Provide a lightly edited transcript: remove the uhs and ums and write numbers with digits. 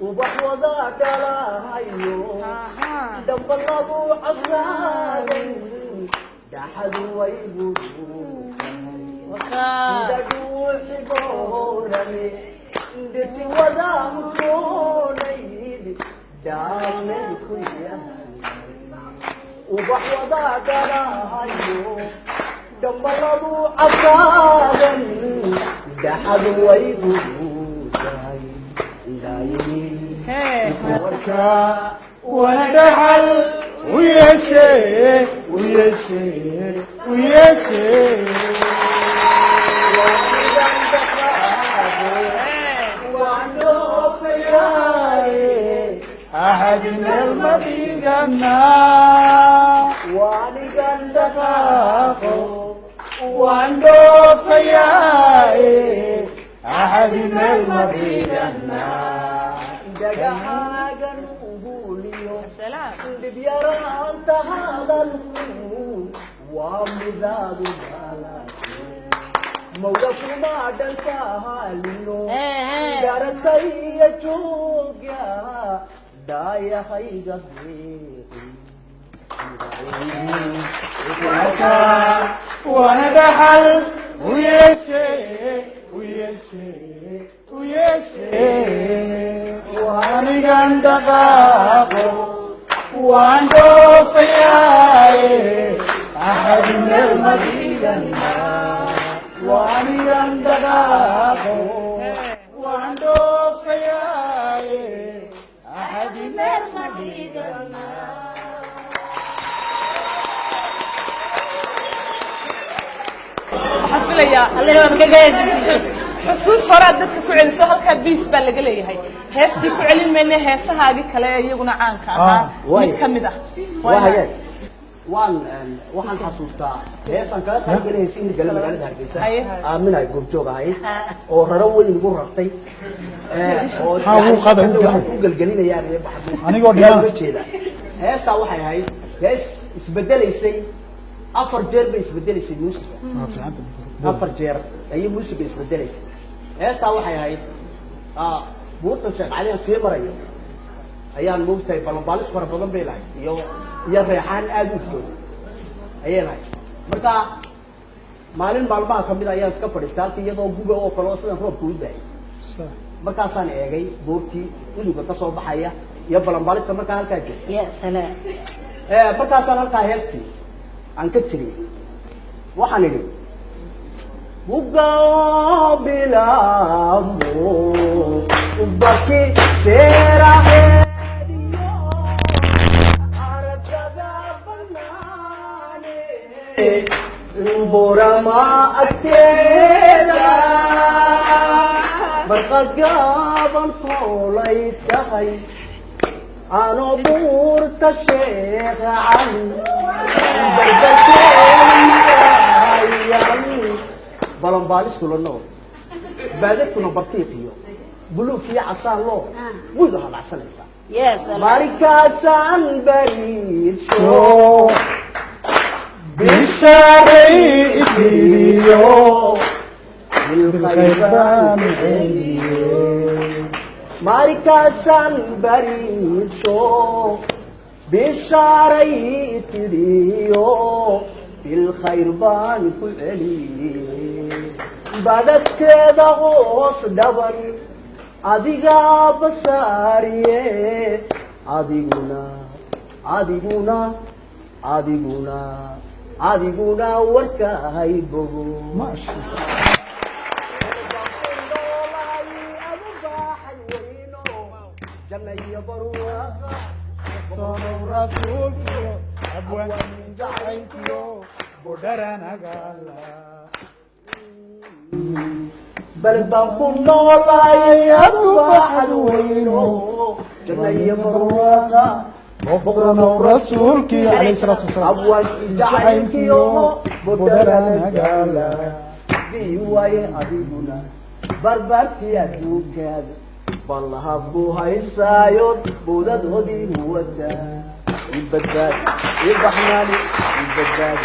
وبحوضات رايو دب الله عصادي دحد ويبود سيدا دول حبورني دتي ودام كوني دامن كويا وبحوضات رايو دب الله عصادي دحد ويبود وركا وندحل ويا شيخ ويا شيخ ويا شيخ وعنده فياي أحد من المدينة واني قندقاقو وعنده فياي أحد من المدينة جاهاجن وقوليو السلام بيرى أنت هذا الكون ومزاد الجلال موقفنا دلتها اليوم دارتي يجوجا دايا خيجا وانا بحل ويا شيخ ويا شيخ ويا شيخ واني قندقاقو وعنده فياي أحد من المدينة واني قندقاقو وعنده فياي أحد من المدينة حفلة الله يبارك حسوس هراد dadka ku celiso halka biis baa laga leeyahay heestii ku celin meena heesahaagi kale iyaguna caanka ah mid kamid ah waxaan xasuustaa heesan kala taageerayay in galay magaalada Hargeysa aamin ay goobjoog ahayd oo raro weyn ugu rartay oo uu qadan ku galgalinayaan anigoo dhiyaan jeeda heesta waxay ahayd hees isbedelaysay afar jeer bay isbedelaysay muusiga afar jeer ay muusiga isbedelaysay heesta waxay ahayd buurta Sheekh Cali sii marayo ayaan moogtay balbaalis fara badan bay lahayd iyo reexaan aad u dhow ayay marka maalin maalmaha kamid ayaan iska fadhiistay iyadoo guga oo kale oo sidan roobku u daay markaasaan eegay buurtii iluga ka soo baxaya iyo balbaalista marka halka joogay ya salaam markaasaan halka heestii aan ka tiriyay waxaan idhi وقابلا وبكي سيرا بورا ما أتينا برقاقابا قولي تخي أنا بورت الشيخ علي balambaalis kula nool baadadkuna bartiiqiyo buluukiyo casaan loo wada halacsanaysa markaasaan bariid shoo bisharay itiriyo bilkhaybaan celiyo markaasaan bariid shoo bisharay itiriyo بالخير بان كل علي بعدك غوص دبن أديقا بساريه أديقونا وركا هيبو ما شاء الله صلوا رسولك أبوان من جعلتيو بودرنا قالا بل بابنا والله أصبح الوينو جنية برواقة بقرنا ورسولك عليه الصلاة والسلام أبوان من جعلتيو بودرنا قالا بيواي أديبنا بربرتي أدوك والله أبوها يسايد بودد هدي موتا البداد الرحمن البداد